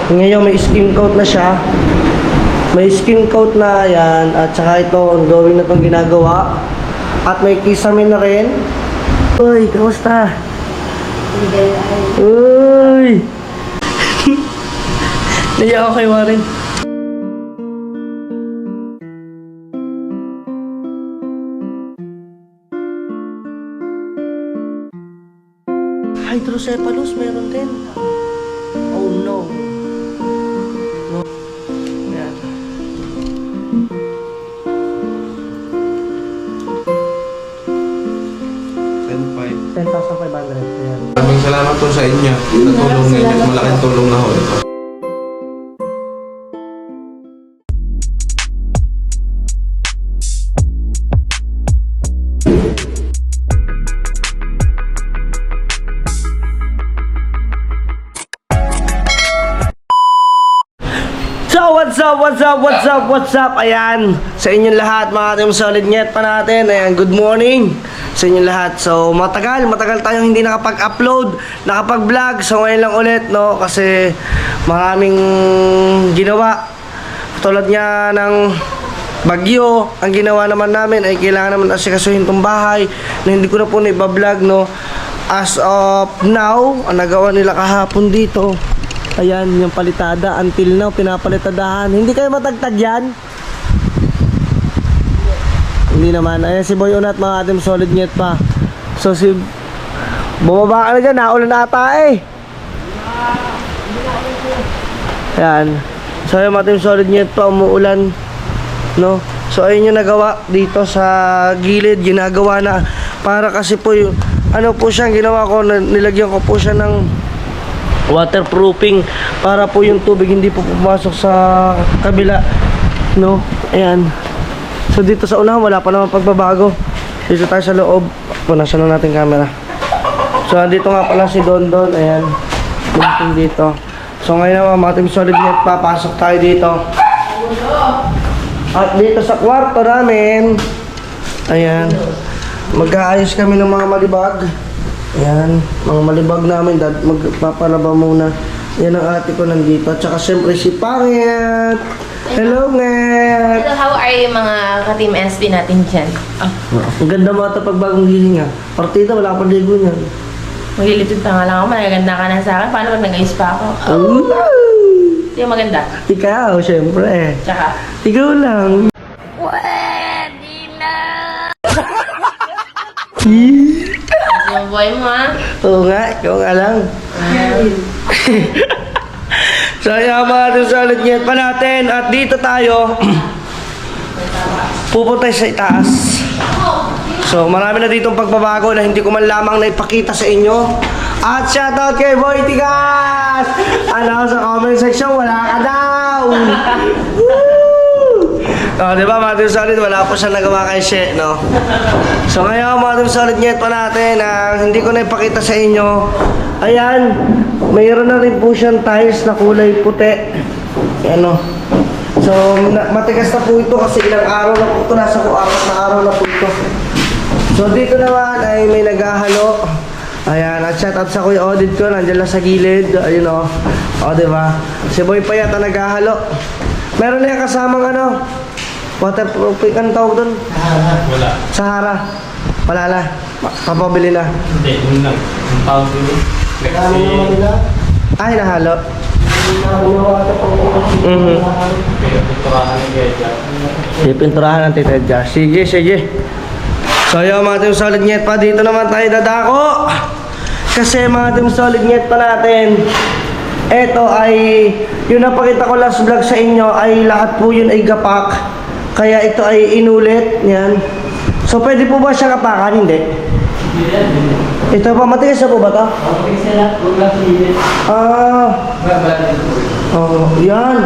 Ngayon may skim coat na siya. May skim coat na yan. At saka ito, ongoing na itong ginagawa. At may kisame na rin. Uy, kamusta? Uy! Naiya ako kay Warren. Hydrocephalus, meron din. Oh no. No. Yan. $10,500. Yan. Maraming salamat po sa inyo. Natulong ninyo. Malaking tulong na ho ito. So, what's up? Ayan, sa inyong lahat, mga ating solid net pa natin. Ayan, good morning sa inyong lahat. So, matagal tayong hindi nakapag-upload, nakapag-vlog. So, ngayon lang ulit, no? Kasi maraming ginawa. Tulad niya ng bagyo, ang ginawa naman namin ay kailangan naman asikasuhin itong bahay na hindi ko na po na-vlog, no? As of now, ang nagawa nila kahapon dito, ayan, yung palitada, until now, pinapalitadahan. Hindi kayo matagtag yan? Hindi naman. Ayan si Boy Unat, mga ating solid net pa. So si... Bumaba ka na dyan, naulan ata eh. Ayan. So yung mga ating solid net pa, umuulan. No? So ayun yung nagawa dito sa gilid, ginagawa na. Para kasi po yung... Ano po siya, ginawa ko, nilagyan ko po siya ng waterproofing para po yung tubig hindi po pumasok sa kabila, no? Ayan. So dito sa unahan wala pa naman pagbabago. Dito tayo sa loob. Punasan na natin camera. So andito nga pala si Don. Ayan. Dito. So ngayon naman mga team solid net, papasok tayo dito. At dito sa kwarto namin, ayan, mag-aayos kami ng mga malibag. Ayan, mga malibag namin, magpapalaba muna. Yan ang ate ko nandito. At saka siyempre si Pangit. Hello, Nget. Hello, how are you mga ka-team SB natin dyan? Ang ganda mo ito pag bagong gising ha. Partida, wala pa ligo niyan. Maglilitid pa nga lang ako, magaganda ka na sa akin. Paano pag nag-ayos pa ako? Ito yung maganda. Ikaw, siyempre. Tsaka, Ikaw lang. pwede na! Yung boy mo ha? Oo nga, ikaw nga lang. So yung mga solid net pa natin. At dito tayo pupunta sa itaas. So marami na ditong pagbabago na hindi ko man lamang naipakita sa inyo. At shoutout kay Boy Tigas! Ano sa comment section, wala ka daw! Oh, di ba mga team solid, wala po siya nagawa kay She, no? So ngayon mga team solid net pa natin, hindi ko na ipakita sa inyo. Ayan, mayroon na rin po siyang tiles na kulay puti. Ano? So matigas na po ito kasi ilang araw na po ito, nasa po 4 na araw na po ito. So dito naman ay may naghahalo. Ayan, at shout out sa kuya audit ko, nandiyan lang sa gilid. Ayun o. O, diba? Si Boy Payat ang naghahalo. Meron na yung kasamang ano, waterproofing, anong tawag doon? Wala. Sahara. Wala na. Papabili na. Hindi, yun lang. Ang tawag dito. Ay, nahalo. Pinturahan ng Gedya. Pinturahan ng Tita Edja. Sige. So yung mga team solid net pa, dito naman tayo dadako. Kasi mga team solid net pa natin, eto ay, yung napakita ko last vlog sa inyo, ay lahat po yun ay gapak. Kaya ito ay inulit. Yan. So pwede po ba siya kapakan? Hindi. Ito pa, matigas na po ba ito? Yan.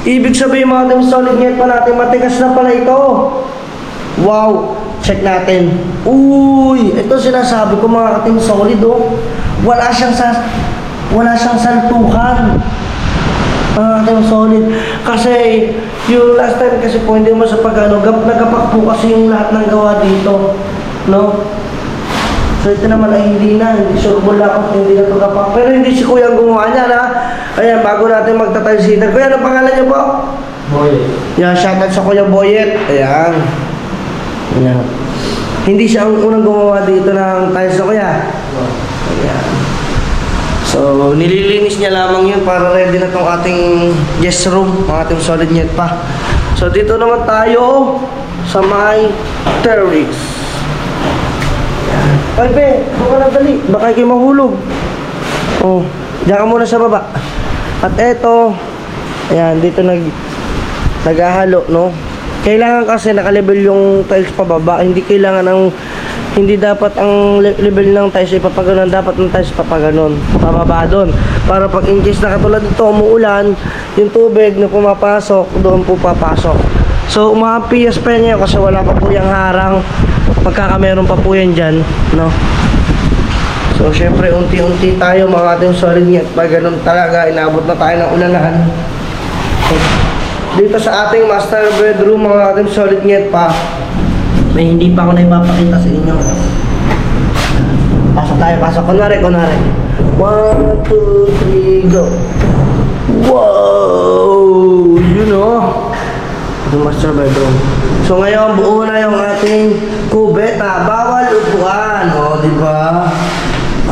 Ibig sabihin mga team solid net pa natin, matigas na pala ito. Wow. Check natin. Uy, ito sinasabi ko mga ka-team solid, oh. Wala siyang saltukan. Team solid. Kasi yung last time kasi po hindi mo sa pag-ano, nagapak po kasi yung lahat ng gawa dito, no? So ito naman ay hindi na, hindi sure wala ako hindi na ito gapak. Pero hindi si kuya ang gumawa niya, na Ayan, bago natin magta-tile seater. Kuya, ano pangalan niyo po? Boy. Yan, shoutout sa Kuya Boyet. Ayan. Ayan. Hindi siya ang unang gumawa dito ng tiles na kuya. Ayan. So, nililinis niya lamang yun para ready na tong ating guest room, ang ating solid net pa. So, dito naman tayo sa may terrace. Ayan. Palpe, buka na dali. Baka kayo mahulog. Oh, diyan ka muna sa baba. At eto, ayan, dito naghahalo, no? Kailangan kasi naka-level yung tiles pababa. Hindi dapat ang level ng tiles ipapaganon. Dapat ng tiles papaganon. Pababa doon. Para pag in case na katulad dito umuulan, yung tubig na pumapasok, doon po papasok. So, umapiyas pa niya kasi wala pa po yung harang. Pagkakameron pa po yan dyan, no? So, syempre, unti-unti tayo mga ating solid net. Pag ganun talaga, inabot na tayo ng ulanan. So, dito sa ating master bedroom, mga ating solid net pa, may hindi pa ako na ipapakita sa inyo. Pasok tayo, pasok. Kunwari. 1, 2, 3, go. Wow! Yun o. Yung master bedroom. So ngayon, buo na yung ating kubeta. Bawal upuan. O, diba?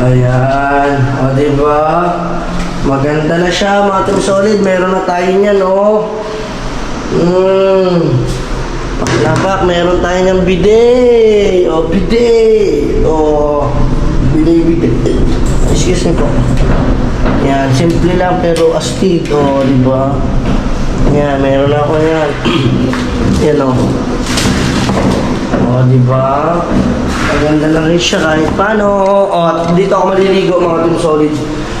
Ayan. O, diba? Maganda na siya, mga ating solid. Meron na tayo niyan, o. Paglabak, meron tayo ng bidet. O, bidet. O, bidet. Excuse me po. Yan, simple lang pero astig. O, diba? Yan, meron ako yan. Yan o. O, diba? Maganda na rin siya kahit paano. O, at dito ako maliligo mga team solid.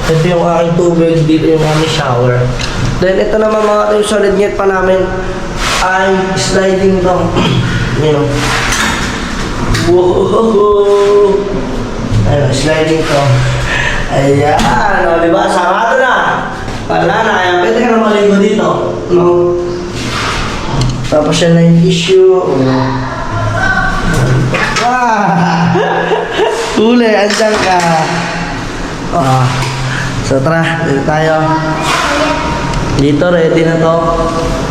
Ito yung aking tubig, dito yung aming shower. Then, ito naman mga team solid net pa namin ay sliding to. Yan o. Wow! Ayun, sliding to. Ayan, o, diba? Sarado na. Wala na, ayan. Pwede ka na maligo dito. No? Tapos yan na yung issue. Huli, andyan ka. So tara, dito tayo. Dito, ready na to.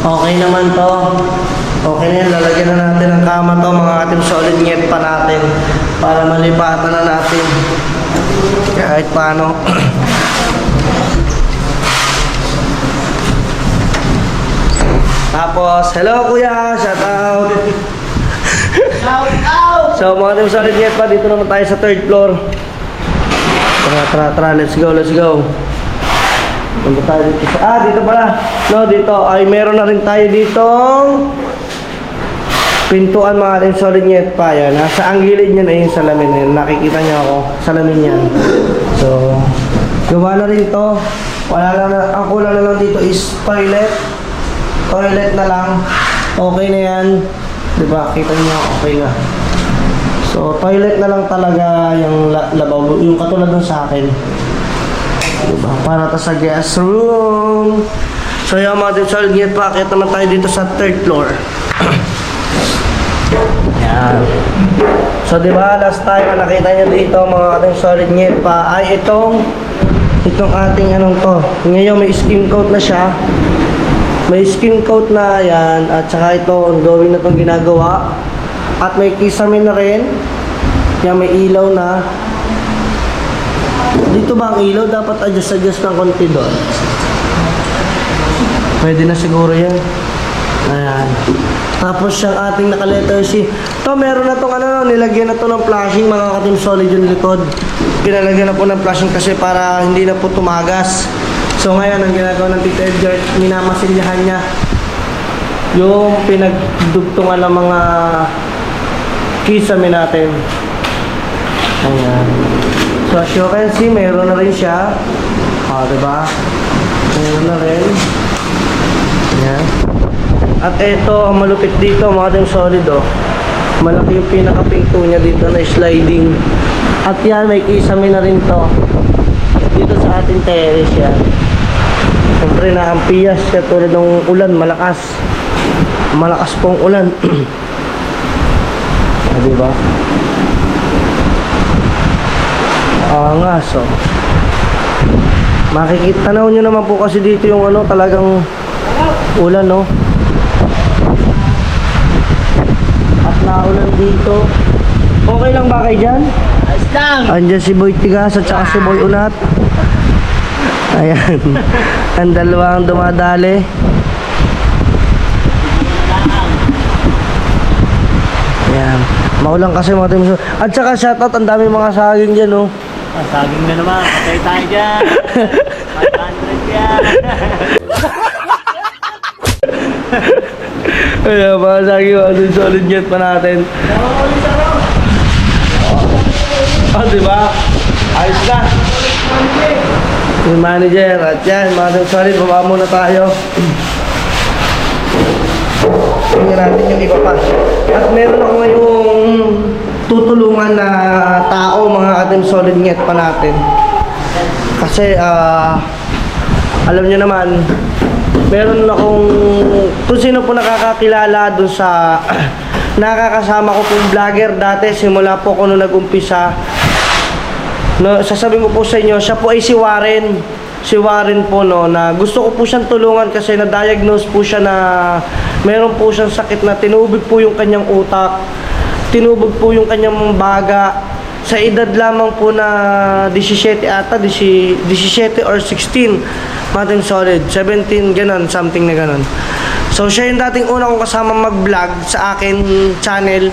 Okay naman to. Okay na yan, lalagyan na natin ng kama to. Mga ating solid net pa natin. Para malipatan na natin. Kahit paano. Tapos, hello kuya, shout out. Shout out! So mga team solid net pa, dito naman tayo sa 3rd floor. Tara, let's go. Punta tayo dito sa, dito pala. No, dito, ay meron na rin tayo ditong pintuan mga team solid net pa. Yan, nasa ang gilid niyan ay yung salamin na yun. Nakikita niyo ako, salamin yan. So, gawa na rin to. Ang kulang na lang dito is toilet na lang. Okay na yan. Diba? Kita niyo, okay na. So, toilet na lang talaga yung labaw. Yung katulad ng sa akin. Diba? Para ta sa guest room. So, yung mga team solid net pa. Kaya naman tayo dito sa 3rd floor. Yan. So, diba? Last time na nakita nyo dito mga ating solid net pa ay itong ating anong to. Ngayon may skim coat na siya. May skin coat na yan at saka ito ongoing na itong ginagawa at may kisame na rin. Yan, may ilaw na. Dito ba ang ilaw? Dapat adjust ng konti doon. Pwede na siguro yan. Ayan. Tapos yung ating naka-letter C. Ito meron na itong nilagyan na ito ng flashing mga ka-team solid yung likod. Pinalagyan na po ng flashing kasi para hindi na po tumagas. So ngayon, ang ginagawa ng Tito Edgar, minamasilyahan niya yung pinagdugtungan ng mga kisame natin. Ayan. So as you can see, mayroon na rin siya. Diba? Mayroon na rin. Ayan. At ito, ang malupit dito, mga team solid, oh. Malaki yung pinaka-pinto niya dito na sliding. At yan, may kisame na rin to. Dito sa ating terrace yan. Siyempre naampiyas siya tulad ng ulan, malakas pong ulan. Diba? Angas, oh. Makikita, tanaw nyo naman po kasi dito yung ano, talagang ulan, no? At naulan dito. Okay lang ba kayo dyan? Ayos lang! Andiyan si Boy Tigas at saka si Boy Unat. Ayan. Ang dalawang dumadali. Ayan. Maulang kasi mga team. At saka shoutout, ang dami mga saging dyan, no? Saging na naman, patay tayo dyan. 500 yan. Ayan, mga saging, solid get pa natin. Diba? Ayos na. Yung manager, at yan, mga team solid, baba muna tayo. Tingnan natin yung iba pa. At meron ako ngayong tutulungan na tao, mga ating solid net pa natin. Kasi, alam nyo naman, meron akong, kung sino po nakakakilala dun sa nakakasama ko pong vlogger dati, simula po ako nung nag-umpisa. No, sasabihin ko po sa inyo, siya po ay si Warren. Si Warren po, no, na gusto ko po siyang tulungan kasi na-diagnose po siya na meron po siyang sakit na tinubig po yung kanyang utak, tinubig po yung kanyang baga sa edad lamang po na 17 ata, 17 or 16, mating solid, 17, ganon, something na ganon. So siya yung dating una kong kasama mag-vlog sa akin channel.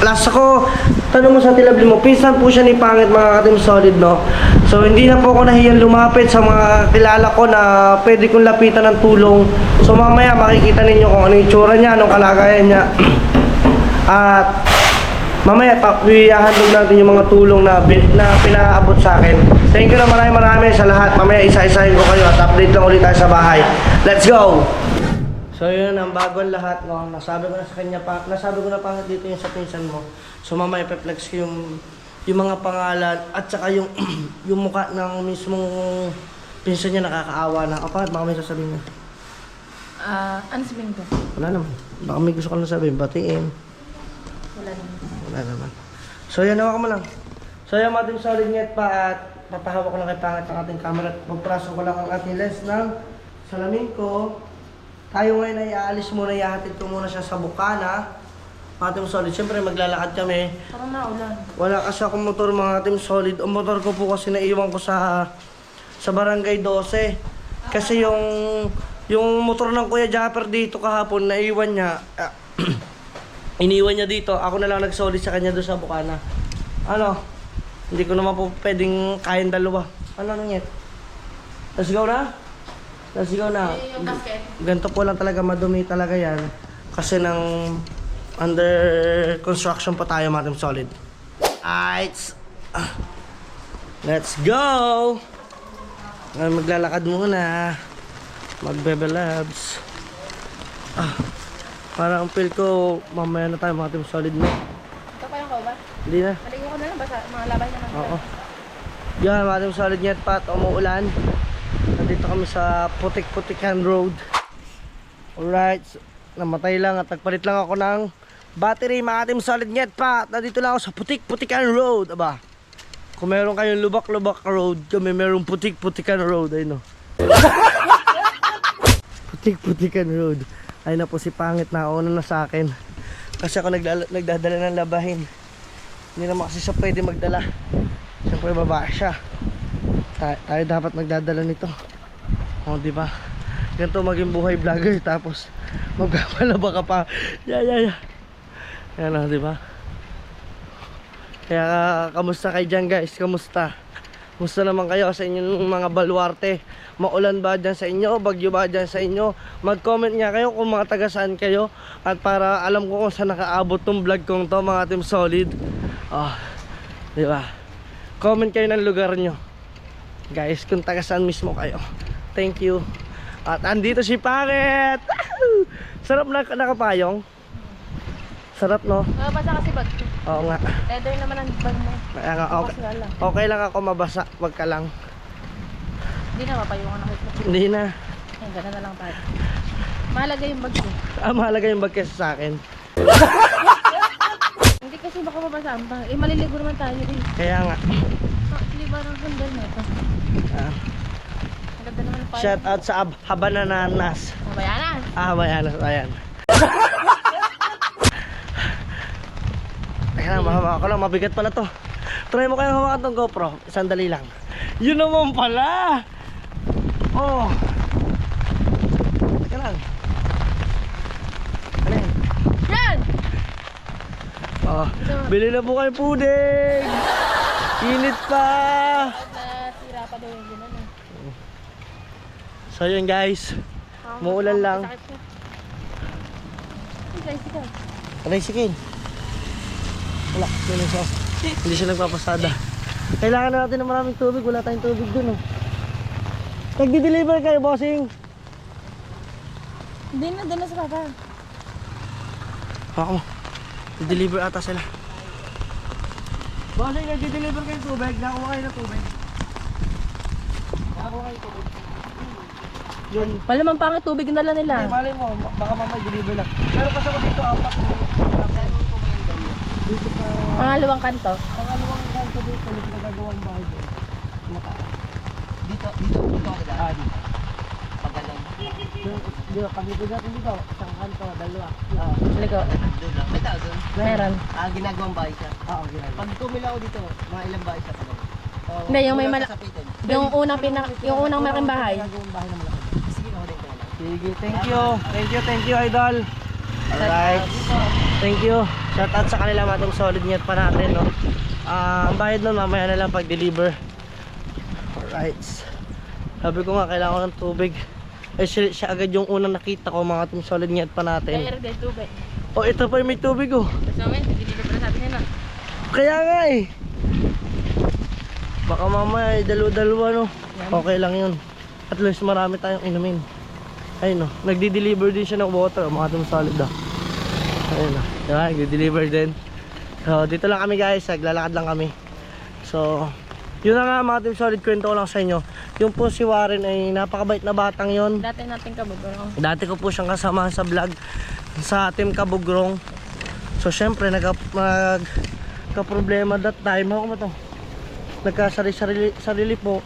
Last ako, tanong mo sa tilabli mo, pinsan po siya ni Pangit, mga katim solid, no? So hindi na po ako nahiyang lumapit sa mga kilala ko na pwede kong lapitan ng tulong. So mamaya makikita ninyo kung ano yung tsura niya, anong kalagayan niya. At mamaya ihahandog natin yung mga tulong na pinaabot sa akin. Thank you na marami sa lahat. Mamaya isa-isahin ko kayo at update lang ulit tayo sa bahay. Let's go! So yun, ang bago ang lahat, no? Nasabi ko na sa kanya pa, nasabi ko na Pangit dito yung sa pinsan mo. So mamaya pe-flex ko yung mga pangalan at saka yung yung mukha ng mismong pinsan niya, nakakaawa na. O Pangit, baka may sasabihin niya. Ano sabihin ko? Wala naman. Baka may gusto ka na sabihin, batiin. Wala naman. Wala naman. So yan, hawakan mo lang. So yan, ating solid net pa at papahawak ko lang kay Pangit ang ating camera at magpraso ko lang ang ating lens ng salamin ko. Tayo ngayon ay aalis muna, ihahatid ko muna siya sa Bukana. Mga team solid, siyempre maglalakad kami. Parang naulan. Wala kasi akong motor, mga team solid. Ang motor ko po kasi naiwan ko sa Barangay 12. Kasi yung motor ng Kuya Japper dito kahapon, naiwan niya. Iniwan niya dito. Ako na lang nag-solid sa kanya doon sa Bukana. Ano? Hindi ko naman po pwedeng kain dalawa. Ano nangyay? Let's go na? Let's go na. Yung basket. Ganito po lang talaga, madumi talaga yan. Kasi nang under construction pa tayo, mga team solid. Alright. Let's go! Maglalakad muna. Magbebe labs. Parang feel ko, mamaya na tayo, mga team solid na. Ito pa yung ba? Hindi na. Maligo ko na lang, basta mga labay na lang. Oo. Yan, mga team solid net pa at umuulan. Nandito kami sa Putik-Putikan Road. Alright. Namatay lang at nagpalit lang ako ng battery, mga team solid net pa. Nandito lang ako sa Putik-Putikan Road. Aba, kung meron kayong lubak-lubak road, kami meron Putik-Putikan Road. Ayun, no. Putik-Putikan Road. Ayun na po si Pangit, nauna na sa akin. Kasi ako nagdadala ng labahin. Hindi naman kasi siya pwede magdala. Siyempre babae siya. Tayo dapat magdadala nito. O, di ba? Ganito maging buhay vlogger tapos magpapalaba ka pa. Yeah. Yan o, di ba? Kaya kamusta kayo dyan, guys? Kamusta? Kamusta naman kayo sa inyong mga baluarte? Maulan ba dyan sa inyo? Bagyo ba dyan sa inyo? Mag-comment nga kayo kung mga taga saan kayo. At para alam ko kung saan nakaabot tong vlog kong to, mga team solid. Di ba? Comment kayo ng lugar nyo, guys, kung taga saan mismo kayo. Thank you. At andito si Pangit. Sarap na nakapayong. Sarap, no? Basa kasi bag ko. Oo nga. Leather naman ang bag mo. Kaya nga, Bukas nga lang. okay lang ako mabasa. Wag ka lang. Hindi na mapayungan ako. Hindi na. Ayun, gano'n na lang tayo. Mahalaga yung bag ko. Mahalaga yung bag kesa sa akin. Hindi kasi baka mabasaan pa. Maliligo naman tayo eh. Kaya nga. Actually, parang handle na ito. Shout out sa Habanananas. Bayanan. Habayanas, ayan. Teka lang, mahawa ko lang, mabigat pala to. Try mo kayong hawakan tong GoPro, sandali lang. Yun naman pala. Oh. Teka lang. Ano yan? Yan! Oh, bili na po kayo puding. Init pa. Nasira pa daw yung ginan eh. So yun guys, muulan lang. Tricycle. Wala, hindi siya nagpapasada. Kailangan na natin ng maraming tubig, wala tayong tubig dun oh. Nagdi-deliver kayo, bossing? Hindi na, doon na sa baba. Ako, i-deliver ata sila. Bossing, nagdi-deliver kayo tubig, nakuha kayo ng tubig. Nakuha kayo tubig. Yun. Malamang pangit tubig yung dala nila. Hindi, malay mo, baka mamay deliver lang. Pero kasi ako dito, apat. Dito pa, Pangalawang kanto. pangalawang kanto dito, dito nagagawang bahay doon. Mataas. Dito ako daan. Pagalan. Dito, kami po natin dito, isang kanto, dalawa. Ligo. Doon lang. May tao doon. Meron. Ginagawang bahay siya. Oo, ginagawa. Pag tumilaw dito, mga ilang bahay siya. Hindi, yung may Wala mala... kasapitan. Yung unang malaking bahay. Nagagawang bahay na malaki. Sige, mahuling ko na lang. Sige, thank you, idol. Alright. Thank you. Shout out sa kanila, matong solid net pa natin, no. Ang bayad nun, mamaya na lang pag-deliver. Alright. Sabi ko nga, kailangan ko ng tubig. Eh, siya agad yung unang nakita ko, mga itong solid net pa natin. Kaya rin tubig. Oh, ito pa yung may tubig, oh. Tapos namin, hindi pa na sabi niya na. Kaya nga eh. Baka mamaya dalawa-dalawa, no. Okay lang yun. At least marami tayong inumin. Ayun, no. Nagdi-deliver din siya ng water, mga itong solid, ah. Ayun, no. Diba? Nagdi-deliver din. So, dito lang kami guys. Naglalakad lang kami. So, yun na nga mga team solid. Kwento ko lang sa inyo. Yung po si Warren ay napakabait na batang yon. Dati natin kabugurong. Dati ko po siyang kasama sa vlog sa Team Kabugrong. So syempre nagka-problema that time. Ako mo to. Nagkasarili po.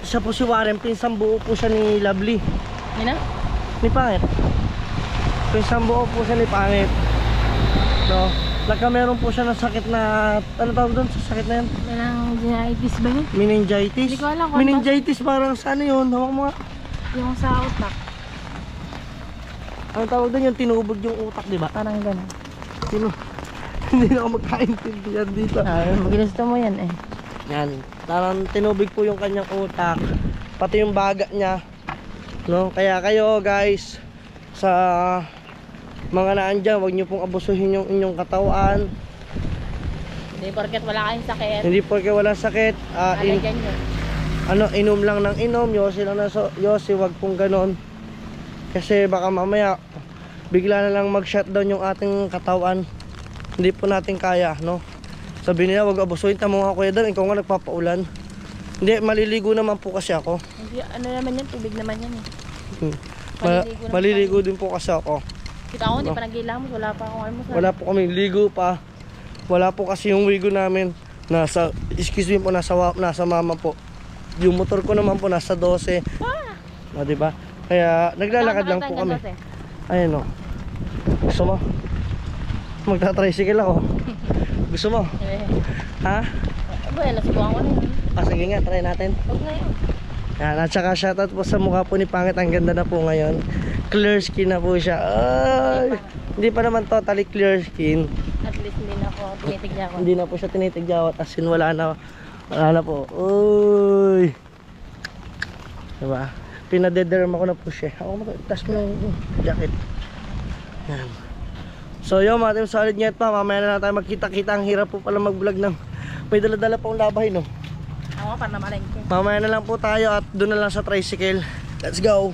Siya po si Warren, pinsang buo po siya ni Lovely. Yun na? Ni Pangit. Pinsang buo po siya ni Pangit. No? Meron po siya ng sakit na, ano tawag doon sa sakit na yan? Melang ginaitis ba yun? Meningitis. Hindi ko alam kung Meningitis parang sa ano yun? Hawak mo nga. Yung sa utak. Ano tawag doon? Yung tinubog yung utak, di ba? Parang gano'n. Hindi na ako magkaintindihan dito. Ginusto mo yan eh. Yan. Parang tinubig po yung kanyang utak. Pati yung baga niya. No? Kaya kayo guys, sa mga naandyan, huwag nyo pong abusuhin yung inyong katawan. Hindi porket wala kayong sakit. Hindi porque wala sakit. Alagyan nyo. Inom lang ng inom. Yosi lang na yosi, huwag pong ganon. Kasi baka mamaya bigla na lang mag-shutdown yung ating katawan. Hindi po natin kaya, no? Sabi nila, huwag abusuhin. Tama nga kuya Dan, ikaw nga nagpapaulan. Hindi, maliligo naman po kasi ako. Hindi, ano naman yan, tubig naman yan eh. Maliligo din po kasi ako. Kita ko, hindi pa nagilamos, wala pa akong almusal. Wala po kami ligo pa. Wala po kasi yung wigo namin. Nasa, excuse me po, nasa mama po. Yung motor ko naman po nasa 12. O, diba? Kaya naglalakad lang po kami. Ayun o. Gusto mo? Magta-tricycle ako. Gusto mo? Ha? Well, nasubukan ko na yun. Sige nga, try natin. Huwag na yun. Yan, at saka shoutout po sa mukha po ni Pangit. Ang ganda na po ngayon. Clear skin na po siya. Ay, hindi pa naman totally clear skin. At least hindi na ako tinitigyan ko. Hindi na po siya tinitigyawat. As in wala na po. Uy. Diba? Pinadederma ko na po siya. Ako mo to. Itas mo yung jacket. Yan. So yun mga team solid net pa. Mamaya na lang tayo magkita-kita. Ang hirap po pala mag-vlog ng may dala-dala pong labay, no? Ako para na malengke. Mamaya na lang po tayo at doon na lang sa tricycle. Let's go.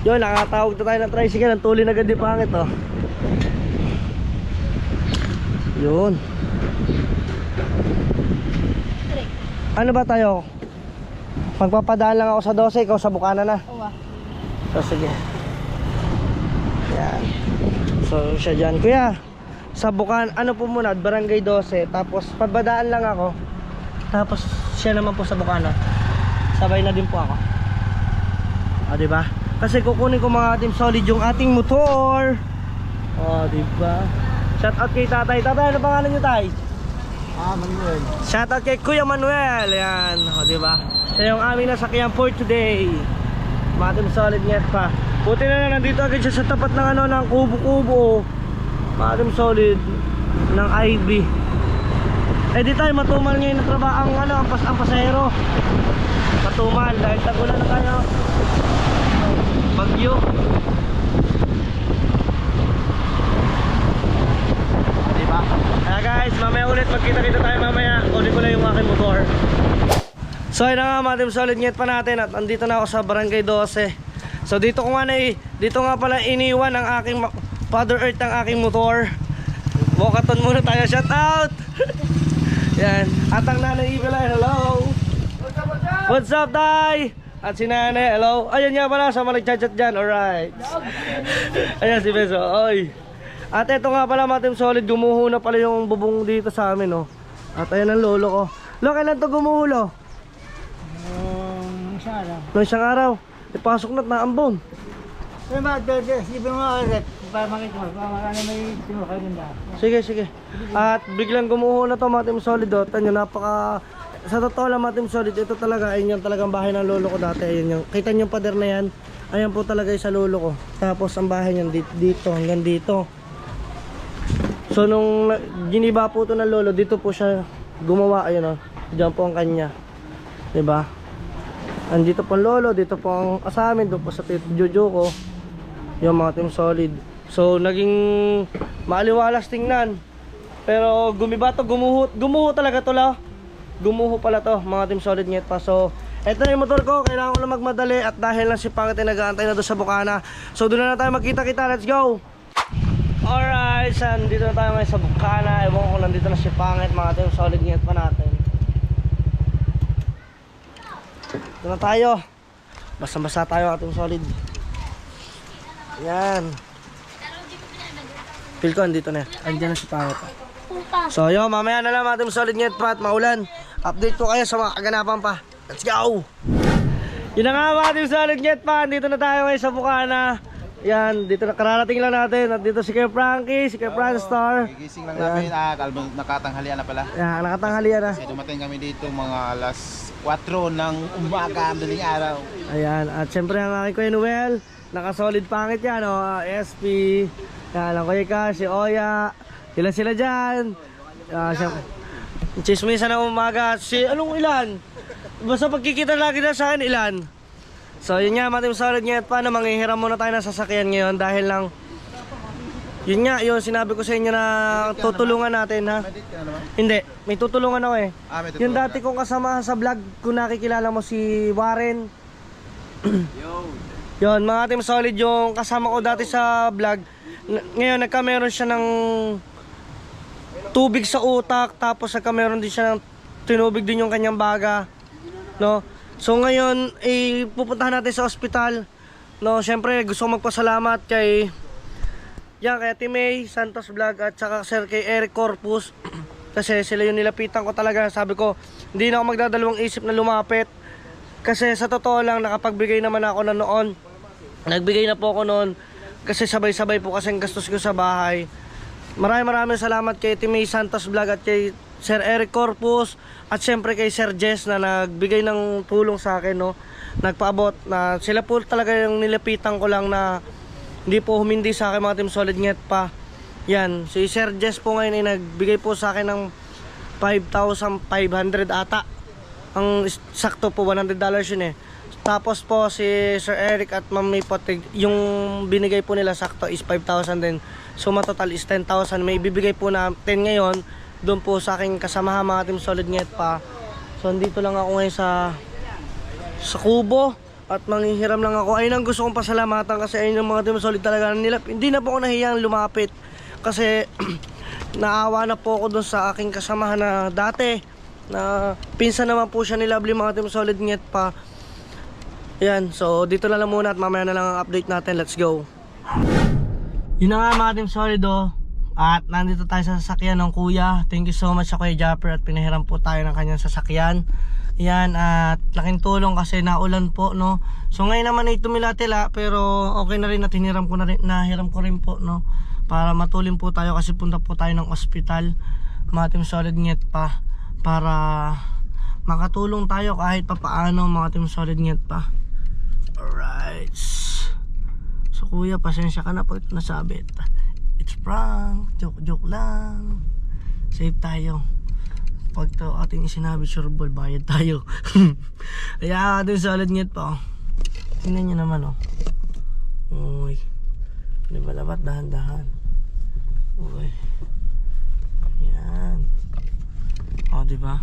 Yun, nakatawag na tayo ng tricycle. Ang tuli na gandi Pangit, oh. Yun. Ano ba tayo? Magpapadaan lang ako sa 12, ikaw sa Bukana na. Oo ah. So sige. Yan. So siya dyan. Kuya, sa Bukana, ano po muna, Barangay 12. Tapos pabadaan lang ako. Tapos siya naman po sa Bukana. sabay na din po ako. O, diba? Kasi kukunin ko mga Team Solid yung ating motor. O, diba? Shout out kay tatay. Tatay, ano pangalan nyo, tay? Manuel. Shout out kay Kuya Manuel. Yan, o, diba? Siya yung aming nasakyan for today. Mga Team Solid net pa. Buti na nandito agad siya sa tapat ng ano, ng kubo-kubo. Mga Team Solid ng IB. Eh di tayo matumal ngayon na trabaho ang ano, ang pasahero. Matumal dahil tagulan na tayo. Bagyo. Diba? Kaya guys, mamaya ulit magkita-kita tayo mamaya. Kunin ko lang yung aking motor. So yun na nga mga Team Solid net pa natin at andito na ako sa Barangay 12. So dito ko nga dito nga pala iniwan ang aking Father Earth ang aking motor. Mokaton muna tayo, shout out. Yan, at ang nanay Evelyn, hello. What's up, Tay? At si nanay, hello. Ayan nga pala, sama nagchat-chat dyan, alright. Ayan si Beso, oy. At eto nga pala mga Team Solid, gumuho na pala yung bubong dito sa amin, oh. At ayan ang lolo ko. Lo, kailan to gumuho, Noong isang araw. Ipasok na't naambon. Pero sige mo ulit. Para makita mo. Para may tinukaganda. Sige, sige. At biglang gumuho na to mga Team Solid. Tanyo, napaka... Sa totoo lang mga Team Solid, ito talaga, ayun yung talagang bahay ng lolo ko dati. Ayun yung, kita nyo yung pader na yan. Ayan po talaga yung sa lolo ko. Tapos ang bahay niyan dito, hanggang dito. So nung giniba po ito ng lolo, dito po siya gumawa. Ayun o, diyan po ang kanya. Diba? Andito po ang lolo, dito po ang asamin, doon po sa Tito Jojo ko. Yung mga Team Solid. So naging maaliwalas tingnan. Pero gumiba to, gumuho talaga to la. Gumuho pala to mga Team Solid net pa. So eto na yung motor ko, kailangan ko lang magmadali. At dahil lang si Pangit ay nag-aantay na doon sa Bukana. So doon na tayo magkita-kita, let's go. Alright, so dito na tayo ngayon sa Bukana. Ewan ko, nandito na si Pangit, mga Team Solid net pa natin. Ito na tayo. Basta-basta tayo ating solid. Yan. Feel ko andito na. Andiyan na si Pangit. So yun, mamaya na lang ating solid net pa at maulan. Update ko kayo sa mga kaganapan pa. Let's go! Yun na nga mga ating solid net pa. Andito na tayo ngayon sa Bukana. Yan, dito na kararating lang natin. At dito si Kuya Frankie, si Kuya Franstar. Gigising lang namin, nakatanghalian na pala. Yan, nakatanghalian na. Kasi dumating kami dito mga alas 4 ng umaga, madaling araw. Ayan, at syempre ang aking Kuya Noel, naka-solid Pangit yan, SP, yan, ang Kuya Ka, si Oya, sila dyan. Chismisa ng umaga, si anong ilan? Basta pagkikita lagi na sa akin, ilan? So yun nga, mga Team Solid net pa na manghihiram muna tayo ng sasakyan ngayon dahil lang, yun nga, yun sinabi ko sa inyo na tutulungan natin ha. Hindi, may tutulungan ako eh. Yung dati kong kasama sa vlog, kung nakikilala mo si Warren. Yun, mga Team Solid, yung kasama ko dati sa vlog. Ngayon, nagkameron siya ng tubig sa utak, tapos nagkameron din siya ng tinubig din yung kanyang baga. No? So ngayon, pupuntahan natin sa ospital. No, syempre gusto ko magpasalamat kay Ate May Santos Vlog at saka sir kay Eric Corpus. Kasi sila yung nilapitan ko talaga. Sabi ko, hindi na ako magdadalawang isip na lumapit. Kasi sa totoo lang, nakapagbigay naman ako na noon. Nagbigay na po ako noon. Kasi sabay-sabay po kasing gastos ko sa bahay. Maraming salamat kay Ate May Santos Vlog at kay Sir Eric Corpus at syempre kay Sir Jess na nagbigay ng tulong sa akin, no. Nagpaabot na sila po talaga yung nilapitan ko lang na hindi po humindi sa akin mga Team Solid net pa. Yan, si Sir Jess po ngayon ay nagbigay po sa akin ng 5,500 ata. Ang sakto po $100 yun eh. Tapos po si Sir Eric at Ma'am May po, yung binigay po nila sakto is 5,000 din. So matotal is 10,000. May bibigay po natin ngayon doon po sa aking kasamahan mga Team Solid net pa. So andito lang ako ngayon sa kubo at manghihiram lang ako. Ayun ang gusto kong pasalamatan kasi ayun yung mga Team Solid talaga nila. Hindi na po ako nahiyang lumapit kasi naawa na po ako doon sa aking kasamahan na dati na pinsan naman po siya ni Lovely mga Team Solid net pa. Yan, so dito na lang muna at mamaya na lang ang update natin. Let's go. Yun na nga mga Team Solid at nandito tayo sa sasakyan ng kuya. Thank you so much sa Kuya Japper at pinahiram po tayo ng kanyang sasakyan. Yan, at laking tulong kasi naulan po, no. So ngayon naman ay tumila-tila, pero okay na rin at nahiram ko rin po, no. Para matulin po tayo kasi punta po tayo ng ospital. Mga Team Solid Nyet pa. Para makatulong tayo kahit papaano, mga Team Solid Nyet pa. Alright. So kuya, pasensya ka na pag ito nasabit. It's prank, joke lang. Save tayo. Pag to ating isinabi, sure ball, bayad tayo. Kaya ating Solid Nyet pa, oh. Tingnan nyo naman, oh. Uy, di ba dapat dahan-dahan? Uy, yan. O, di ba?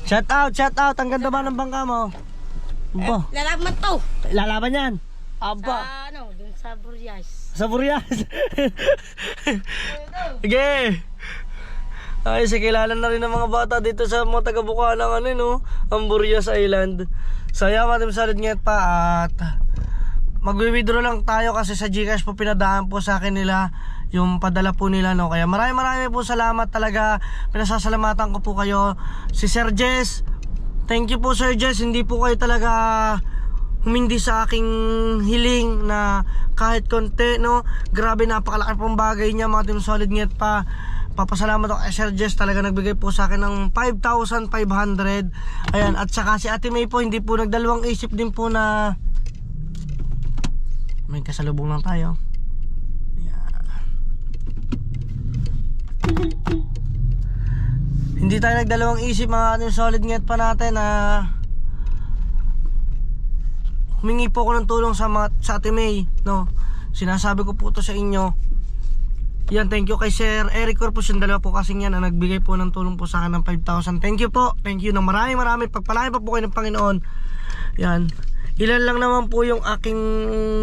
Shout out, ang ganda ba ng bangka mo? Aba, Lalaban to! lalaban yan. Aba, Dun sa Burias. sa Burias. Sige. Ay, kilala na rin ng mga bata dito sa mga taga-Bukana ng ano, no? Ang Burias Island. So, yan, mga Team Solid Nyet pa. At mag-withdraw lang tayo kasi sa GCash po pinadaan po sa akin nila yung padala po nila, no? Kaya marami po salamat talaga. Pinasasalamatan ko po kayo. Si Sir Jess, thank you po Sir Jess. Hindi po kayo talaga humindi sa aking hiling na kahit konti, no? Grabe, napakalaki pong bagay niya, mga Team Solid Nyet pa. Papasalamat ako kay Sir Jess, talaga nagbigay po sa akin ng 5,500. Ayan, at saka si Ate May po, hindi po nagdalawang isip din po na may kasalubong lang tayo. Ayan. Hindi tayo nagdalawang isip, mga Team Solid Nyet pa natin na humingi po ako ng tulong sa Ate May, no? Sinasabi ko po to sa inyo. Yan, thank you kay Sir Eric Corpus, yung dalawa po kasing yan na nagbigay po ng tulong po sa akin ng 5,000. Thank you po, thank you ng marami. Pagpalain pa po kayo ng Panginoon. Yan, ilan lang naman po yung aking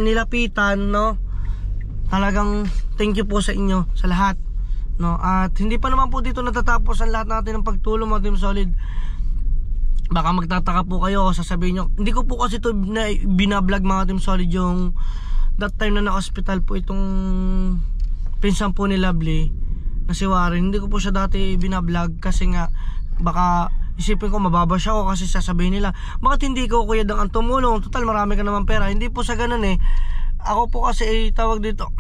nilapitan, no? Talagang thank you po sa inyo, sa lahat, no? At hindi pa naman po dito natatapos ang lahat natin ng pagtulong, mga Team Solid. Baka magtataka po kayo, sasabihin nyo, hindi ko po kasi ito binablog, mga Team Solid, yung that time na na-hospital po itong pinsan po ni Lovely na si Warren. Hindi ko po siya dati binablog kasi nga baka isipin ko mababa siya o kasi sasabihin nila, bakit hindi ko kuya dang ang tumulong, total marami ka naman pera. Hindi po sa ganun eh. Ako po kasi tawag dito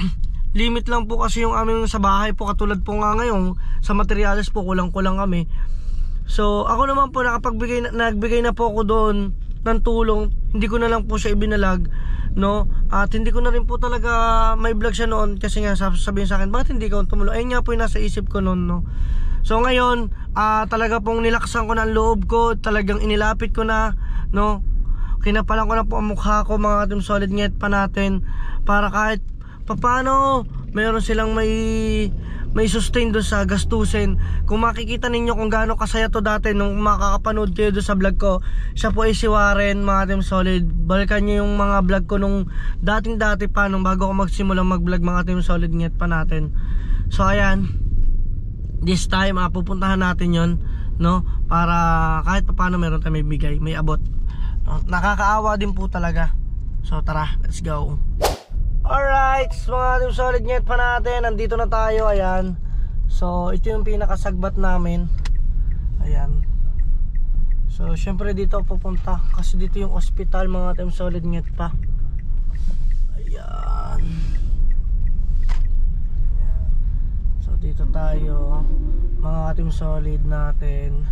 limit lang po kasi yung aming sa bahay po, katulad po nga ngayon sa materials po kulang-kulang kami. So ako naman po nagbigay na po ako doon ng tulong. Hindi ko na lang po siya ibinalag, no? At hindi ko na rin po talaga may vlog siya noon kasi nga sabihin sa akin, bakit hindi ka tumulong? Ayun nga po yung nasa isip ko noon, no? So ngayon, talaga pong nilaksan ko na ang loob ko, talagang inilapit ko na, no? Kinapalan ko na po ang mukha ko, mga Team Solid Nyet pa natin, para kahit paano meron silang may sustain doon sa gastusin. Kung makikita ninyo kung gaano kasaya to dati nung makakapanood kayo doon sa vlog ko, siya po ay si Warren, mga Team Solid. Balikan nyo yung mga vlog ko nung dating-dati pa, nung bago ako magsimulang mag-vlog, mga Team Solid Nyet pa natin. So ayan, this time pupuntahan natin yon, no? Para kahit paano meron tayo may bigay, may abot, no? Nakakaawa din po talaga. So tara, let's go. Alright, mga Team Solid Nyet pa natin, nandito na tayo, ayan. So, ito yung pinakasagbat namin. Ayan. So, syempre dito pupunta kasi dito yung ospital, mga Team Solid Nyet pa. Ayan. So, dito tayo, mga Team Solid natin.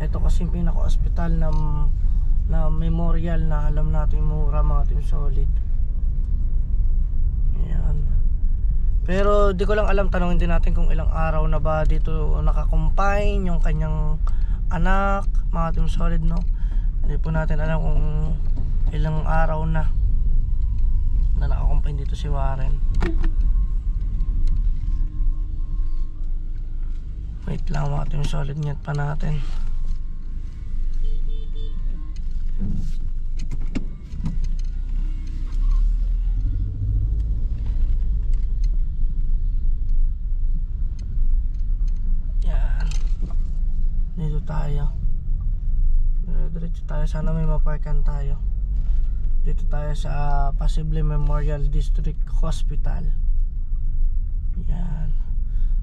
Ito kasi yung pinaka-ospital na memorial na alam natin mura, mga Team Solid. Ayan. Pero di ko lang alam, tanongin din natin kung ilang araw na ba dito nakakumpine yung kanyang anak, mga Team Solid, no? Hindi po natin alam kung ilang araw na nakakumpine dito si Warren. Wait lang, mga Team Solid Nyet pa natin. Dito tayo. Diretso tayo. Sana may maparkan tayo. Dito tayo sa Pasible Memorial District Hospital. Yan.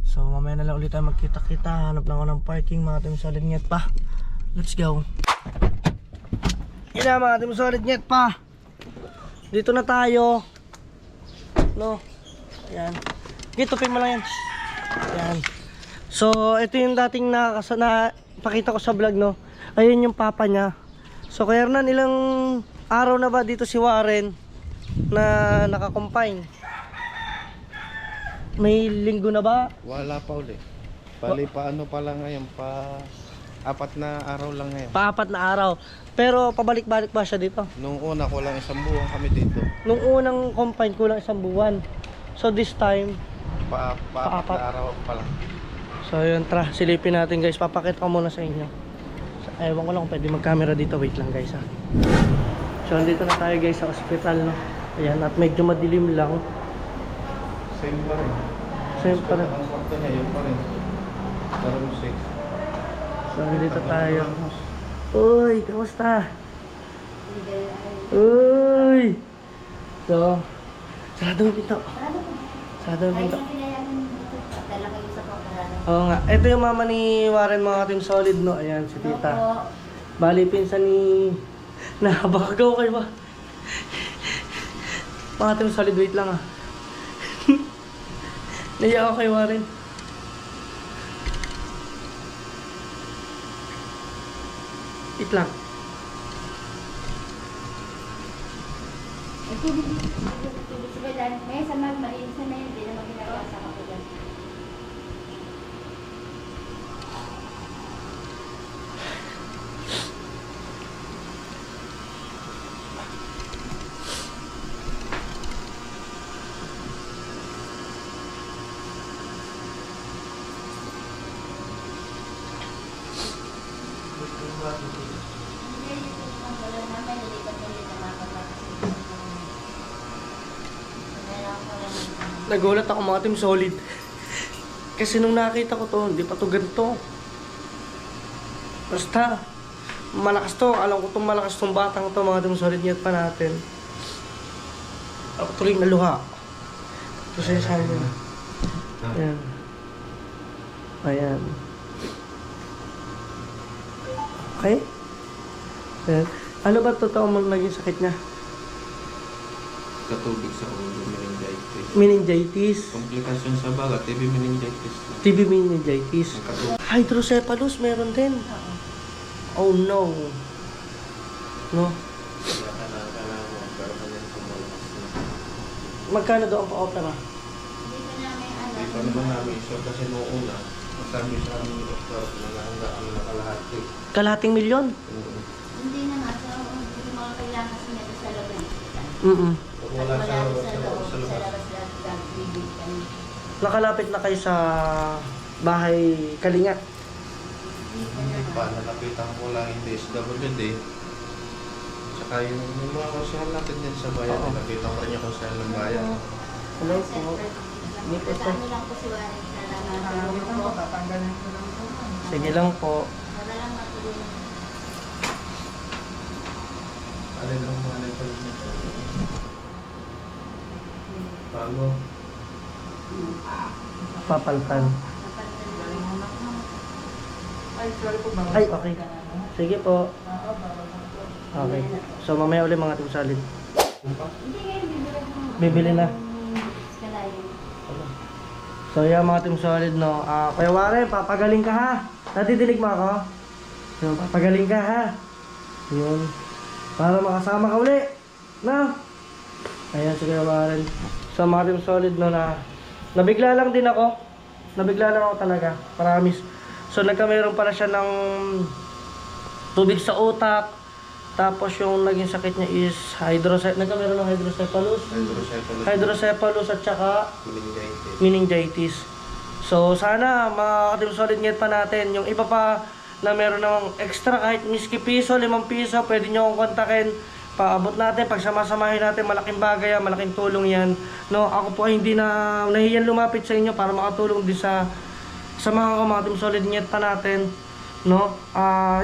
So mamaya na lang ulit tayo magkita-kita. Hanap lang ako ng parking mga team solid net pa. Let's go. Yun na mga team solid net pa. Dito na tayo. No. Ayan. Gitupin mo lang yan. Ayan. So ito yung dating na pakita ko sa vlog, no. Ayun yung papa niya. So kaya na ilang araw na ba dito si Warren na nakakumpine? May linggo na ba? Wala pa ulit. Bali pa ano pa lang ngayon, pa 4 na araw lang ngayon. Pa-4 na araw. Pero pabalik-balik ba siya dito? Nung una ko lang 1 buwan kami dito. Nung unang combine kulang 1 buwan. So this time, Pa 4 na araw pa lang. so yun, tara, silipin natin guys. Papakita ko muna sa inyo. So, ewan ko lang kung pwede mag-camera dito. Wait lang guys ha. So andito na tayo guys sa ospital, no. Ayan, at medyo madilim lang. Same pa rin. Same pa rin. Ang kwarto niya, yun pa rin. Room 6. So dito tayo. Uy, kamusta? Uy! So, sarado yung pinto. Sarado yung pinto. Oo nga. Ito yung mama ni Warren, mga team solid, no? Ayan, si tita. Bali, pinsan ni... Nakabakagaw kayo ba? Mga team solid, wait lang ah. Naiya ako kay Warren. Wait lang. May sa magmalinis na yun, hindi naman ginagawa sa kapulan. Nagulat ako mga team solid. Kasi nung nakita ko to, hindi pa to ganito. Basta, malakas to. Alam ko tong malakas tong batang to, mga team solid. Nyat pa natin. Ako tuloy na luha. Kasi sabi na. Ayan. Ayan. Okay? Ayan. Ano ba totoo mo naging sakit niya? Katubig sa ulo, meningitis. Meningitis. Komplikasyon sa baga, TB meningitis. TB meningitis. Katubig. Hydrocephalus meron din. Oh no. No. Kaya kailangan mo, pero ganyan kung malakas na. Magkano daw ang pa-opera? Hindi pa naman namin sure kasi noong una, sabi sa aming doktor na ang nakalahati. Kalahating milyon? Hindi na nga, so hindi mga kailangan sa nito sa loob ng hospital. Kung wala sa loob, sa labas. labas lang, bibig kami. Nakalapit na kayo sa bahay Kalinga. Hindi pa, nalapitan ko lang yung DSWD. Tsaka yung mga konsyal natin din sa bayan, Oo. nalapitan ko rin yung konsyal ng bayan. Hello po. Hindi po Sa ano lang po si Warren, nalaman po. Sige lang po. Para lang matulungan. Alin ang mga nagpalit nito? Paano? Papaltan. Ay, okay. Sige po. Okay. So mamaya ulit mga team solid. Hindi ngayon, Bibili na. Kalayan. So yan mga team solid, no. Kuya Warren, papagaling ka ha. Natidinig mo ako? Yun, papagaling ka ha. Yun. Para makasama ka uli. No? Ayan si Kuya Warren. So mga team solid, no, na nabigla lang din ako. Nabigla lang ako talaga. Promise. So nagkameron pala siya ng tubig sa utak. Tapos yung naging sakit niya is nagkameron ng hydrocephalus. Hydrocephalus at saka Meningitis. meningitis. So sana mga ka-team solid net pa natin. Yung iba pa na meron ng extra kahit miski piso, 5 piso, pwede nyo akong kontakin. Paabot natin, pagsama-samahin natin, malaking bagay yan, malaking tulong yan. No, ako po ay hindi na nahiyan lumapit sa inyo para makatulong din sa mga team solid net pa natin. No?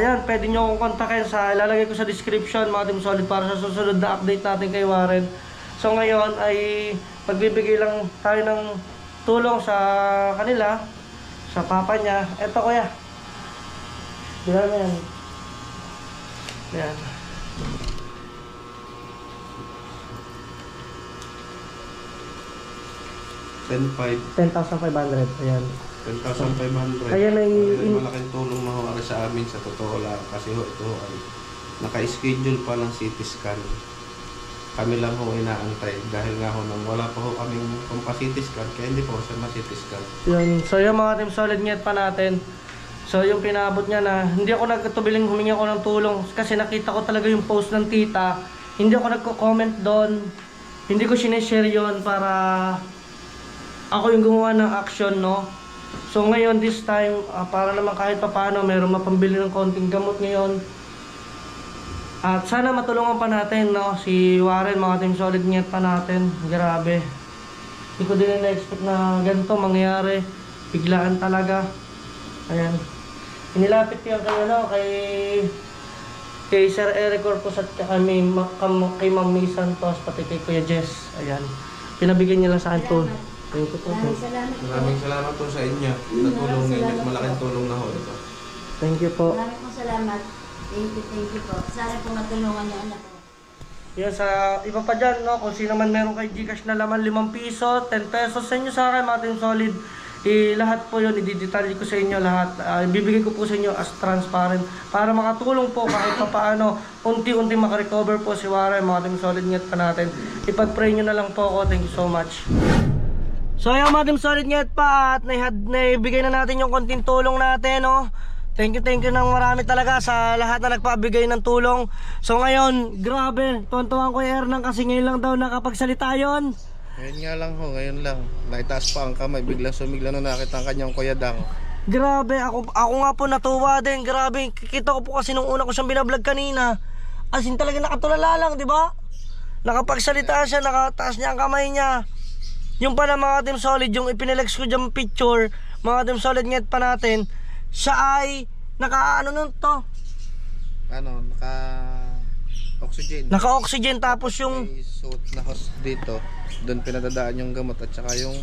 Yan, pwede nyo akong kontakin sa ilalagay ko sa description mga team solid para sa susunod na update natin kay Warren. So ngayon ay magbibigay lang tayo ng tulong sa kanila, sa papa niya. Eto kuya. Bila mo yan. Yan. $10,500. Ayan. 10,500. Ayan ay Malaking tulong na ho sa amin sa totoo lang kasi ho ito ay naka-schedule pa ng CT scan. Kami lang ho inaantay dahil nga ho nang wala pa ho kaming pampa-CT scan kaya hindi po siya ma-CT scan. yun. So yung mga team solid net pa natin. So yung pinabot niya na hindi ako nagkatubiling humingi ako ng tulong kasi nakita ko talaga yung post ng tita. Hindi ako nagko-comment doon. Hindi ko sineshare yun para ako yung gumawa ng action, no? So ngayon this time para naman kahit papaano mayroong mapambili ng konting gamot ngayon. At sana matulungan pa natin, no, si Warren, mga team solid net pa natin. Grabe. Hindi ko din na-expect na ganito mangyari. Biglaan talaga. Ayan. Inilapit ko yung kay, ano, kay Sir Eric Corpus at kay Ma'am May Santos, pati kay Kuya Jess. Ayan. Pinabigyan niya lang sa akin to. Thank you po. Maraming salamat po sa inyo. Natulong ninyo. Malaking tulong na ho ito. Thank you po. Maraming pong salamat. Thank you po. Sana po matulungan niyo anak ko. Yan sa iba pa dyan, no? Kung sino man meron kay Gcash na laman 5 piso, 10 pesos sa inyo sa akin, mga team solid. Lahat po yun, i-detalye ko sa inyo lahat. Ibibigay ko po sa inyo as transparent para makatulong po kahit pa paano unti-unti makarecover po si Warren, mga team solid net pa natin. Ipag-pray nyo na lang po ako. Thank you so much. So ayan mga team solid net pa at naibigay na natin yung konting tulong natin, no? Thank you ng marami talaga sa lahat na nagpabigay ng tulong. So ngayon, grabe, tuwan-tuwan ko Hernan kasi ngayon lang daw nakapagsalita yun. Ngayon nga lang ho, ngayon lang. Naitaas pa ang kamay, biglang sumigla na nakita ang kanyang Kuya Dang. Grabe, ako nga po natuwa din. Grabe, kikita ko po kasi nung una ko siyang binablog kanina. As in talaga nakatulala lang, di ba? Nakapagsalita siya, nakataas niya ang kamay niya. Yung pala mga team solid, yung ipinilex ko dyan picture, mga team solid net pa natin, siya ay naka-ano nun to? Ano, naka-oxygen. Naka-oxygen tapos yung May suit na host dito. Doon pinadadaan yung gamot at saka yung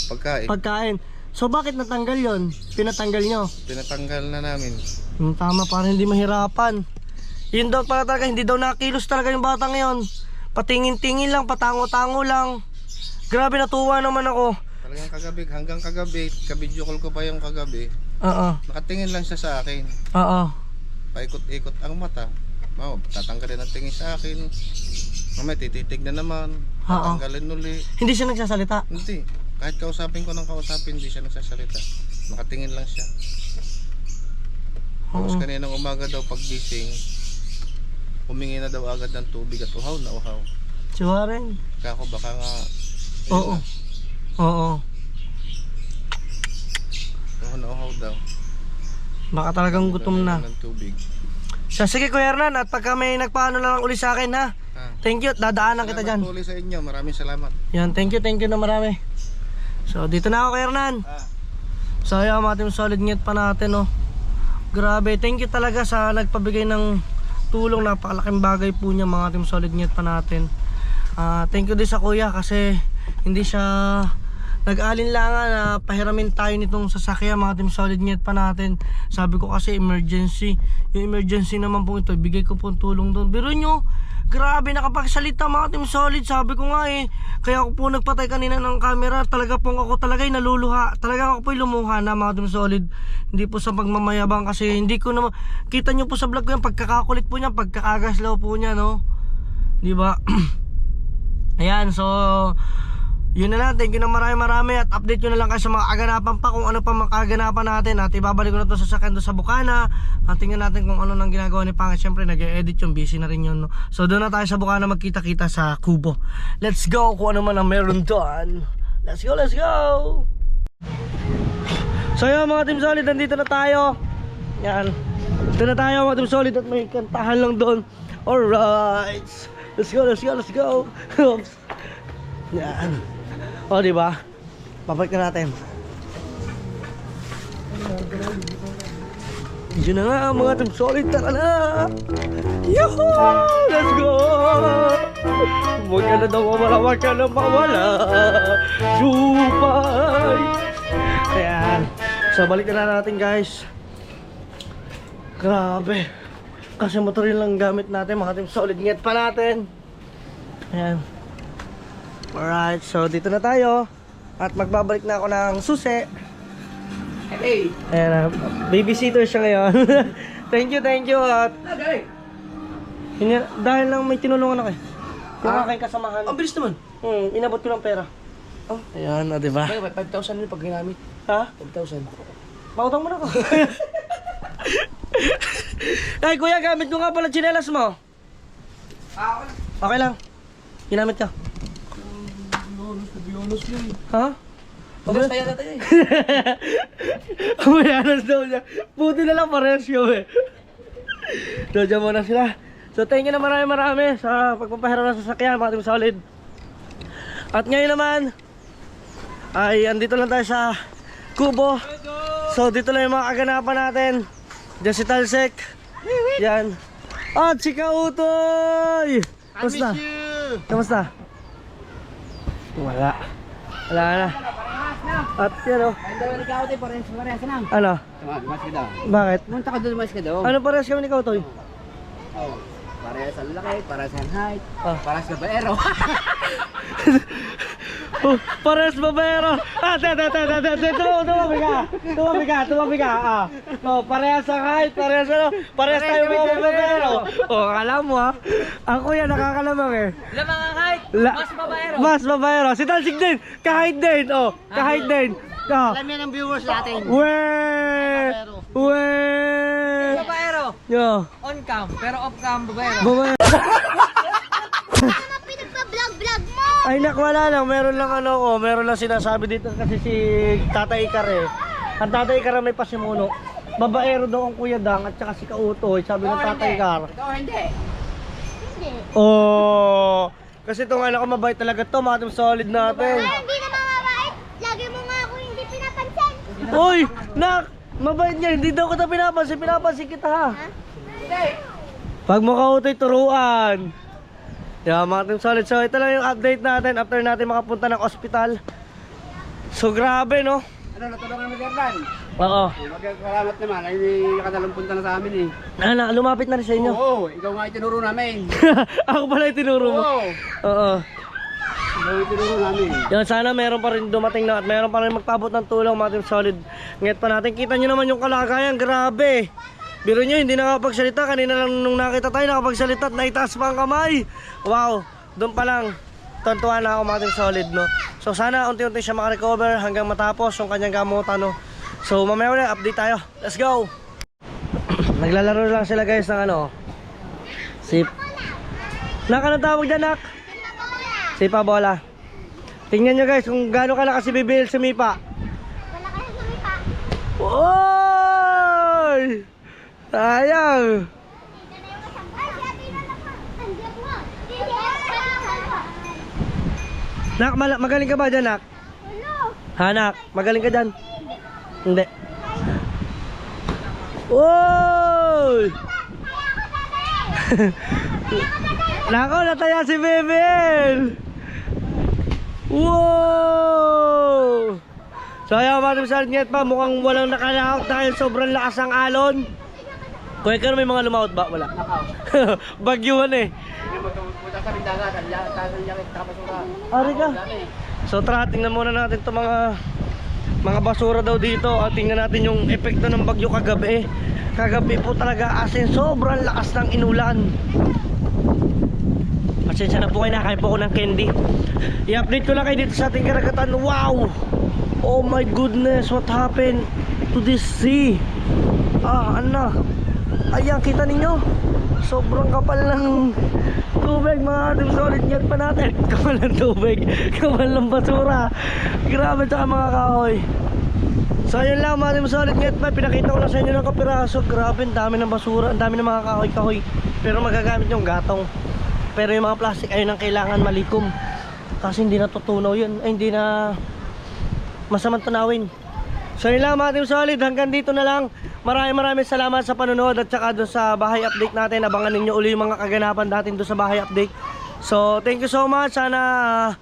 pagkain. pagkain. So bakit natanggal yon? Pinatanggal nyo? Pinatanggal na namin. Tama, para hindi mahirapan. Yun daw pala talaga, hindi daw nakilos talaga yung batang yon. Patingin-tingin lang, patango-tango lang. Grabe, natuwa naman ako. Talagang kagabi, hanggang kagabi, kabidyo call ko pa yung kagabi. Oo. Nakatingin lang siya sa akin. Oo. Paikot-ikot ang mata. Tatanggalin ang tingin sa akin. Mamaya tititig na naman. Tatanggalin uli. Hindi siya nagsasalita. Hindi. Kahit kausapin ko ng kausapin, hindi siya nagsasalita. Nakatingin lang siya. Tapos Oo. kaninang umaga daw paggising, humingi na daw agad ng tubig at uhaw na uhaw. Si Warren. Kako baka nga Oo. Oo. uhaw na uhaw daw. Baka talagang gutom na. Ng tubig. So, sige Kuya Hernan, at pagka may nagpaano na lang uli sa akin, ha? Thank you, dadaanan kita dyan. Salamat sa inyo, maraming salamat. Yan, thank you na marami. So, dito na ako Kuya Hernan. So, ayan, mga team solid net pa natin, oh. Grabe, thank you talaga sa nagpabigay ng tulong. Napakalaking bagay po niya, mga team solid net pa natin. Thank you din sa kuya kasi hindi siya nag-alinlangan na pahiramin tayo nitong sasakyan, mga team solid net pa natin. Sabi ko kasi emergency. Yung emergency naman po ito, bigay ko po tulong doon. Pero nyo, grabe nakapagsalita mga team solid. Sabi ko nga kaya ako po nagpatay kanina ng camera. Talaga pong ako talaga naluluha. Talaga ako po lumuha na, mga team solid. Hindi po sa pagmamayabang kasi hindi ko naman, kita nyo po sa vlog ko yan, pagkakakulit po niya, pagkakagaslaw po niya, no? Diba? Ayan, so yun na lang, thank you na marami at update nyo na lang kayo sa mga kaganapan pa, kung ano pa makaganapan natin. At ibabalik ko na to sa sakyan doon sa Bukana. At tingnan natin kung ano nang ginagawa ni Pangit. Siyempre nag-e-edit yung, busy na rin yun, no? So doon na tayo sa Bukana magkita-kita sa Kubo. Let's go kung ano man ang meron doon. Let's go. So yun mga team solid, nandito na tayo. Yan, dito na tayo mga team solid at may kantahan lang doon. Alright, let's go. Yan. O, diba? Babalik na natin. Yun na nga mga team solid. Tara na! Yahoo! Let's go! Huwag ka na daw mawala, huwag ka na mawala. Supay. Ayan. So, balik na natin guys. Grabe. Kasi motor yun lang gamit natin. Mga team solid nget pa natin. Ayan. Alright, so dito na tayo. At magbabalik na ako ng susi. Hey! Ayan, babysitter siya ngayon. Thank you. At dahil lang may tinulungan ako eh. Yung aking kasamahan. Ang bilis naman. Inabot ko ng pera. Oh, ayan, diba? Ay, 5,000 yun pag ginamit. Ha? 5,000. Pautang mo na ako. Ay, kuya, gamit ko nga pala tsinelas mo. Okay lang. Ginamit ka. Ha? Pag-gas tayo na tayo eh. Umayanas daw niya. Buti na lang parehas yun eh. So, dyan muna sila. So, thank you na marami sa pagpapahiram ng sasakyan, mga team solid. At ngayon naman, ay andito lang tayo sa Kubo. So, dito lang yung mga kaganapan natin. Diyan si Talsek. Yan. At si Kautoy! Kamusta? Kamusta? Wala na. At yan o. Ang dalawa ni Kautoy, parehas na. Ano? Mas ka daw. Bakit? Punta ka doon, mas ka daw. Ano parehas kami ni Kautoy? Oh. Parehas ang laki, parehas ang height, Ah. parehas na baero. Oh, parehas babayero. Tumabi ka. Ah. Oh, parehas ang height, parehas tayo mga babayero. Oh, akala mo ha. Ang kuya nakakalamang eh. Lamang ang height, mas babaero. Mas babayero. Si Talsik din, kahit din. Oh, kahit din. Oh. Alam yan ang viewers natin. Babaero, Yo. on cam, pero off cam, babaero. Babayero. Ano pinagpa-vlog mo? Ay nakwala lang, meron lang sinasabi dito kasi si Tatay Ikar eh. Ang Tatay Ikar may pasimuno. Babaero daw ang Kuya Dang at saka si Kautoy, sabi ng Tatay Ikar. Ikaw hindi. Hindi. Oh, kasi itong anak ko mabait talaga to, mga team solid natin. Ay, hindi na mababait. Lagi mo nga ako hindi pinapansin. Uy, nak, mabait niya, hindi daw kita pinapansin kita ha. Pag mo Kautoy, turuan. Yeah, mga team solid. So ito lang yung update natin after natin makapunta ng ospital. So grabe no. Ano, natulungan mo Jordan? Oo. Magkakalamat naman, ay nakadalang punta na sa amin eh. Ano, lumapit na rin sa inyo. Oo, ikaw nga itinuro namin. Ako pala yung tinuro mo. Oo, Oo. ikaw itinuro namin. Yan, sana meron pa rin dumating na at meron pa rin magpabot ng tulong, mga team solid. Ngayon pa natin, kita nyo naman yung kalagayan, grabe. Biro nyo, hindi nakapagsalita. Kanina lang nung nakita tayo, nakapagsalita at naitaas pa ang kamay. Wow, doon pa lang. Tuntuan na ako, mga team solid, no? So sana unti-unti siya makarecover hanggang matapos yung kanyang gamutan, no? So mamaya ulit, update tayo. Let's go! Naglalaro lang sila guys ng ano. Sip. Nak, anong tawag dyan, nak? Sipa bola. Tingnan nyo guys kung gaano kalakas si Bibil sumipa. Wala ka na sumipa. Oy! Sayang! Ay, si Ate na naman. Andiyan mo. Nak, magaling ka ba dyan, nak? Ano? Ha, nak? Magaling ka dyan? Hindi. Oy! Nako, nataya si Bibil! Wow! So ayaw mga team pa, mukhang walang nakalahok dahil sobrang lakas ang alon. Kuya ka may mga lumawot ba? Wala. Bagyuhan eh. Hindi mo pumunta sa bindagat, tasan niya kita kapasura. Ari ka. So tara, tingnan muna natin itong mga basura daw dito at tingnan natin yung epekto ng bagyo kagabi. Kagabi po talaga as in sobrang lakas ng inulan. Pasensya na po kayo, nakain po ako ng candy. I-update ko lang kayo dito sa ating karagatan. Wow! Oh my goodness, what happened to this sea? Ano? Ayan, kita ninyo. Sobrang kapal ng tubig, mga team solid. Ngat pa natin. Kapal ng tubig, kapal ng basura. Grabe, tsaka mga kahoy. So ayun lang mga team solid. Ngat pa, pinakita ko lang sa inyo ng kapiraso. Grabe, ang dami ng basura, ang dami ng mga kahoy. Pero magagamit yung gatong. Pero yung mga plastic ayun ang kailangan malikom. Kasi hindi natutunaw yun. Ay, hindi na masamang tunawin. So yun lang mga team solid, hanggang dito na lang. Maraming salamat sa panonood at saka doon sa bahay update natin. Abangan ninyo uli yung mga kaganapan natin doon sa bahay update. So, thank you so much. Sana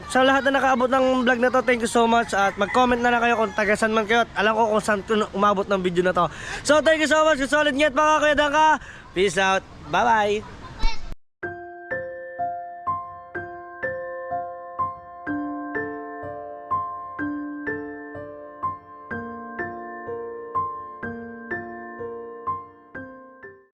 sa lahat na nakaabot ng vlog na to, thank you so much. At mag-comment na lang kayo kung tagasan man kayo. At alam ko kung saan umabot ng video na to. So, thank you so much. Solid Nyet mga Kuya Dangka. Peace out. Bye-bye.